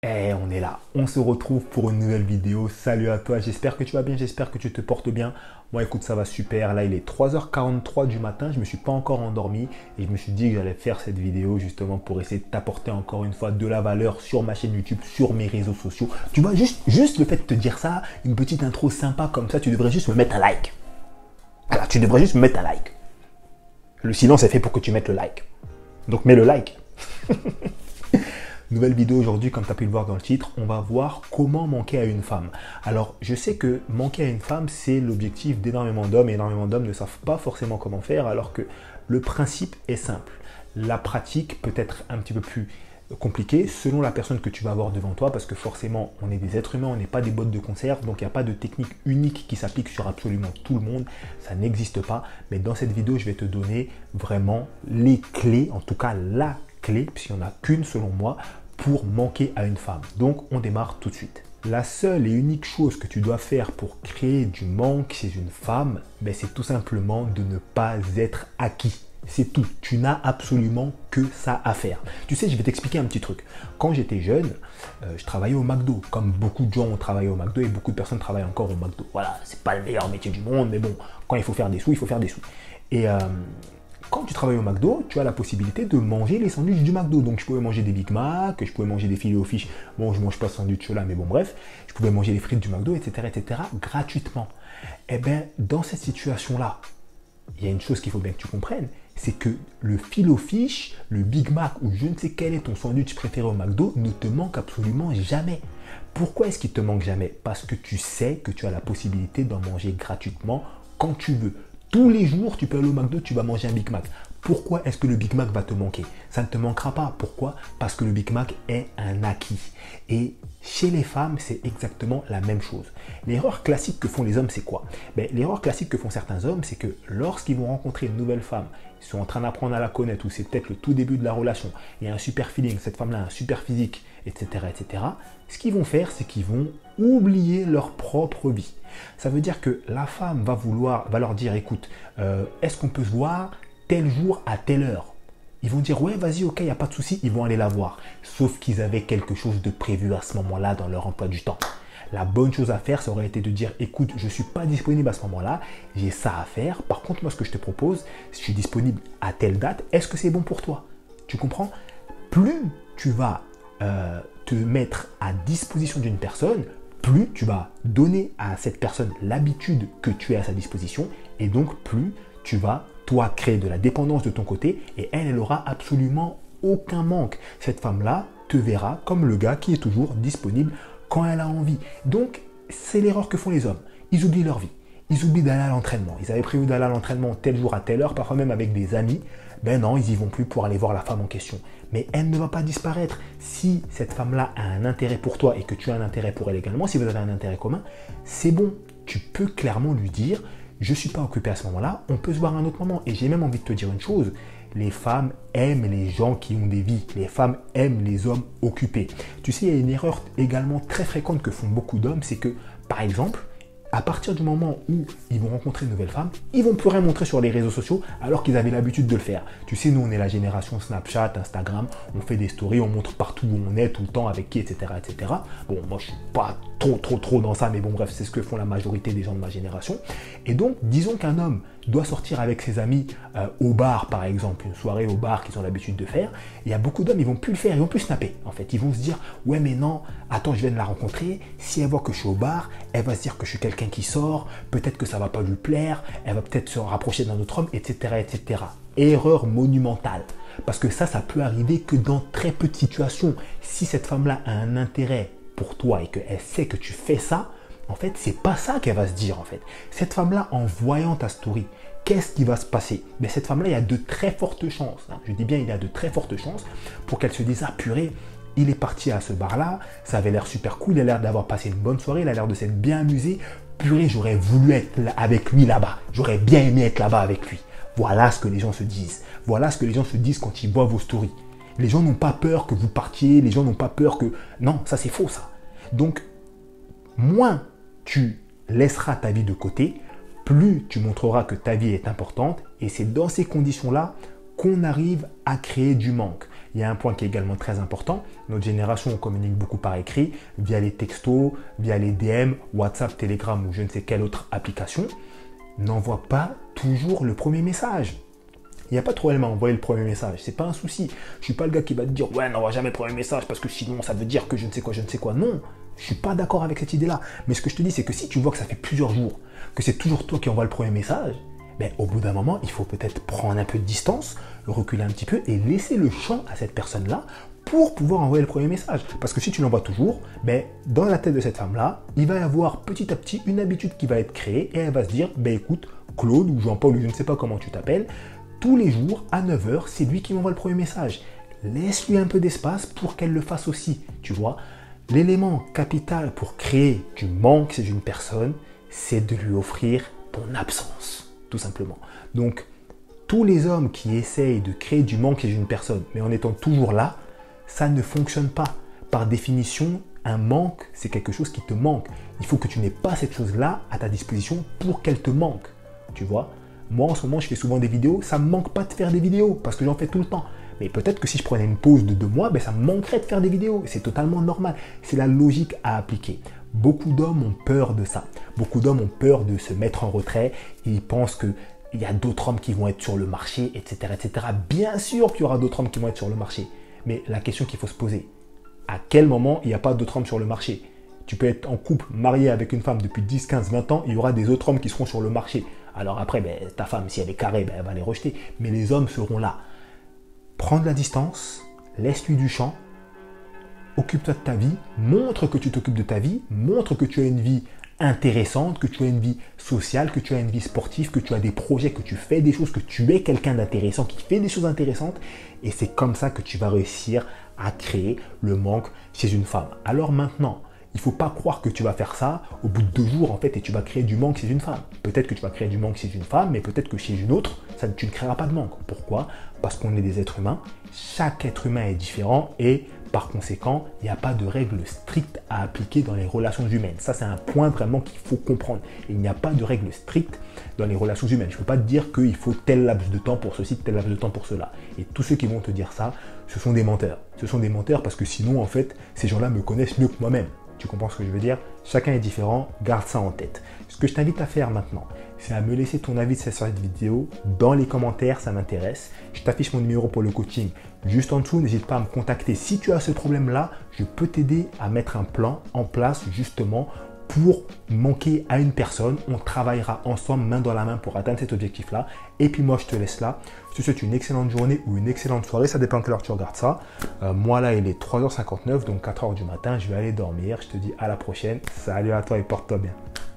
On est là, on se retrouve pour une nouvelle vidéo. Salut à toi, j'espère que tu vas bien, j'espère que tu te portes bien. Moi écoute, ça va super, là il est 3h43 du matin, je ne me suis pas encore endormi et je me suis dit que j'allais faire cette vidéo justement pour essayer de t'apporter encore une fois de la valeur sur ma chaîne YouTube, sur mes réseaux sociaux. Tu vois, juste le fait de te dire ça, une petite intro sympa comme ça, tu devrais juste me mettre un like. Voilà, tu devrais juste me mettre un like. Le silence est fait pour que tu mettes le like. Donc mets le like. Nouvelle vidéo aujourd'hui, comme tu as pu le voir dans le titre, on va voir comment manquer à une femme. Alors, je sais que manquer à une femme, c'est l'objectif d'énormément d'hommes et énormément d'hommes ne savent pas forcément comment faire alors que le principe est simple. La pratique peut être un petit peu plus compliquée selon la personne que tu vas avoir devant toi parce que forcément, on est des êtres humains, on n'est pas des bottes de conserve, donc il n'y a pas de technique unique qui s'applique sur absolument tout le monde, ça n'existe pas. Mais dans cette vidéo, je vais te donner vraiment les clés, en tout cas la clé, puisqu'il n'y en a qu'une selon moi, pour manquer à une femme. Donc on démarre tout de suite. La seule et unique chose que tu dois faire pour créer du manque chez une femme, c'est tout simplement de ne pas être acquis. C'est tout. Tu n'as absolument que ça à faire. Tu sais, je vais t'expliquer un petit truc. Quand j'étais jeune, je travaillais au McDo. Comme beaucoup de gens ont travaillé au McDo et beaucoup de personnes travaillent encore au McDo. Voilà, c'est pas le meilleur métier du monde, mais bon, quand il faut faire des sous, il faut faire des sous. Et quand tu travailles au McDo, tu as la possibilité de manger les sandwichs du McDo. Donc, je pouvais manger des Big Mac, je pouvais manger des filets aux fiches. Bon, je ne mange pas de sandwich là, mais bon, bref. Je pouvais manger les frites du McDo, etc., gratuitement. Eh bien, dans cette situation-là, il y a une chose qu'il faut bien que tu comprennes, c'est que le filet aux fiches, le Big Mac ou je ne sais quel est ton sandwich préféré au McDo ne te manque absolument jamais. Pourquoi est-ce qu'il te manque jamais? Parce que tu sais que tu as la possibilité d'en manger gratuitement quand tu veux. Tous les jours, tu peux aller au McDo, tu vas manger un Big Mac. Pourquoi est-ce que le Big Mac va te manquer? Ça ne te manquera pas. Pourquoi? Parce que le Big Mac est un acquis. Et chez les femmes, c'est exactement la même chose. L'erreur classique que font les hommes, c'est quoi? L'erreur classique que font certains hommes, c'est que lorsqu'ils vont rencontrer une nouvelle femme, ils sont en train d'apprendre à la connaître, ou c'est peut-être le tout début de la relation, il y a un super feeling, cette femme-là a un super physique, etc., ce qu'ils vont faire, c'est qu'ils vont oublier leur propre vie. Ça veut dire que la femme va leur dire, écoute, est-ce qu'on peut se voir tel jour à telle heure? Ils vont dire, ouais, vas-y, ok, il n'y a pas de souci, ils vont aller la voir. Sauf qu'ils avaient quelque chose de prévu à ce moment-là dans leur emploi du temps. La bonne chose à faire, ça aurait été de dire, écoute, je ne suis pas disponible à ce moment-là, j'ai ça à faire. Par contre, moi, ce que je te propose, je suis disponible à telle date, est-ce que c'est bon pour toi? Tu comprends? Plus tu vas te mettre à disposition d'une personne, plus tu vas donner à cette personne l'habitude que tu es à sa disposition et donc plus tu vas, toi, créer de la dépendance de ton côté et elle aura absolument aucun manque. Cette femme-là te verra comme le gars qui est toujours disponible quand elle a envie. Donc, c'est l'erreur que font les hommes. Ils oublient leur vie. Ils oublient d'aller à l'entraînement. Ils avaient prévu d'aller à l'entraînement tel jour à telle heure, parfois même avec des amis. Ben non, ils n'y vont plus pour aller voir la femme en question. Mais elle ne va pas disparaître. Si cette femme-là a un intérêt pour toi et que tu as un intérêt pour elle également, si vous avez un intérêt commun, c'est bon. Tu peux clairement lui dire, je ne suis pas occupé à ce moment-là, on peut se voir à un autre moment. Et j'ai même envie de te dire une chose, les femmes aiment les gens qui ont des vies. Les femmes aiment les hommes occupés. Tu sais, il y a une erreur également très fréquente que font beaucoup d'hommes, c'est que, par exemple, à partir du moment où ils vont rencontrer une nouvelle femme, ils vont plus rien montrer sur les réseaux sociaux alors qu'ils avaient l'habitude de le faire. Tu sais, nous, on est la génération Snapchat, Instagram, on fait des stories, on montre partout où on est, tout le temps, avec qui, etc. Bon, moi, je suis pas trop dans ça, mais bon, bref, c'est ce que font la majorité des gens de ma génération. Et donc, disons qu'un homme doit sortir avec ses amis au bar, par exemple, une soirée au bar qu'ils ont l'habitude de faire. Il y a beaucoup d'hommes, ils vont plus le faire, ils vont plus snapper. En fait, ils vont se dire, ouais, mais non, attends, je viens de la rencontrer. Si elle voit que je suis au bar, elle va se dire que je suis quelqu'un qui sort. Peut-être que ça va pas lui plaire. Elle va peut-être se rapprocher d'un autre homme, etc. Erreur monumentale. Parce que ça peut arriver que dans très peu de situations. Si cette femme-là a un intérêt pour toi et qu'elle sait que tu fais ça, en fait, c'est pas ça qu'elle va se dire, en fait. Cette femme-là, en voyant ta story, qu'est-ce qui va se passer? Cette femme-là, il y a de très fortes chances, je dis bien, il y a de très fortes chances pour qu'elle se dise, ah purée, il est parti à ce bar-là, ça avait l'air super cool, il a l'air d'avoir passé une bonne soirée, il a l'air de s'être bien amusé. Purée, j'aurais voulu être avec lui là-bas. J'aurais bien aimé être là-bas avec lui. Voilà ce que les gens se disent. Voilà ce que les gens se disent quand ils voient vos stories. Les gens n'ont pas peur que vous partiez, les gens n'ont pas peur que... Non, ça c'est faux ça. Donc, moins tu laisseras ta vie de côté, plus tu montreras que ta vie est importante et c'est dans ces conditions-là qu'on arrive à créer du manque. il y a un point qui est également très important. Notre génération, on communique beaucoup par écrit, via les textos, via les DM, WhatsApp, Telegram ou je ne sais quelle autre application. N'envoie pas toujours le premier message. Il n'y a pas de problème à envoyer le premier message, c'est pas un souci. Je suis pas le gars qui va te dire ouais, n'envoie jamais le premier message parce que sinon ça veut dire que je ne sais quoi. Non, je suis pas d'accord avec cette idée-là. Mais ce que je te dis, c'est que si tu vois que ça fait plusieurs jours, que c'est toujours toi qui envoie le premier message, ben, au bout d'un moment, il faut peut-être prendre un peu de distance, reculer un petit peu et laisser le champ à cette personne-là pour pouvoir envoyer le premier message. Parce que si tu l'envoies toujours, ben, dans la tête de cette femme-là, il va y avoir petit à petit une habitude qui va être créée et elle va se dire, ben écoute, Claude ou Jean-Paul ou je ne sais pas comment tu t'appelles, tous les jours, à 9 h, c'est lui qui m'envoie le premier message. Laisse-lui un peu d'espace pour qu'elle le fasse aussi, tu vois. L'élément capital pour créer du manque chez une personne, c'est de lui offrir ton absence, tout simplement. Donc, tous les hommes qui essayent de créer du manque chez une personne, mais en étant toujours là, ça ne fonctionne pas. Par définition, un manque, c'est quelque chose qui te manque. Il faut que tu n'aies pas cette chose-là à ta disposition pour qu'elle te manque, tu vois. Moi, en ce moment, je fais souvent des vidéos. Ça ne me manque pas de faire des vidéos parce que j'en fais tout le temps. Mais peut-être que si je prenais une pause de 2 mois, ben, ça me manquerait de faire des vidéos. C'est totalement normal. C'est la logique à appliquer. Beaucoup d'hommes ont peur de ça. Beaucoup d'hommes ont peur de se mettre en retrait. Et ils pensent qu'il y a d'autres hommes qui vont être sur le marché, etc., etc. Bien sûr qu'il y aura d'autres hommes qui vont être sur le marché. Mais la question qu'il faut se poser, à quel moment il n'y a pas d'autres hommes sur le marché? Tu peux être en couple, marié avec une femme depuis 10, 15, 20 ans, il y aura des autres hommes qui seront sur le marché. Alors après, ben, ta femme, si elle est carrée, ben, elle va les rejeter. Mais les hommes seront là. Prends de la distance, laisse-lui du champ, occupe-toi de ta vie, montre que tu t'occupes de ta vie, montre que tu as une vie intéressante, que tu as une vie sociale, que tu as une vie sportive, que tu as des projets, que tu fais des choses, que tu es quelqu'un d'intéressant, qui fait des choses intéressantes. Et c'est comme ça que tu vas réussir à créer le manque chez une femme. Alors maintenant, il ne faut pas croire que tu vas faire ça au bout de 2 jours en fait et tu vas créer du manque chez une femme. Peut-être que tu vas créer du manque chez une femme, mais peut-être que chez une autre, tu ne créeras pas de manque. Pourquoi? Parce qu'on est des êtres humains. Chaque être humain est différent et par conséquent, il n'y a pas de règles strictes à appliquer dans les relations humaines. Ça, c'est un point vraiment qu'il faut comprendre. Il n'y a pas de règles strictes dans les relations humaines. Je ne peux pas te dire qu'il faut tel laps de temps pour ceci, tel laps de temps pour cela. Et tous ceux qui vont te dire ça, ce sont des menteurs. Ce sont des menteurs parce que sinon, en fait, ces gens-là me connaissent mieux que moi-même. Tu comprends ce que je veux dire? Chacun est différent, garde ça en tête. Ce que je t'invite à faire maintenant, c'est à me laisser ton avis sur cette vidéo dans les commentaires, ça m'intéresse. Je t'affiche mon numéro pour le coaching juste en dessous, n'hésite pas à me contacter. Si tu as ce problème-là, je peux t'aider à mettre un plan en place justement pour manquer à une personne. On travaillera ensemble main dans la main pour atteindre cet objectif-là. Et puis moi, je te laisse là. Je te souhaite une excellente journée ou une excellente soirée. Ça dépend de quelle heure tu regardes ça. Moi, là, il est 3 h 59, donc 4 h du matin. Je vais aller dormir. Je te dis à la prochaine. Salut à toi et porte-toi bien.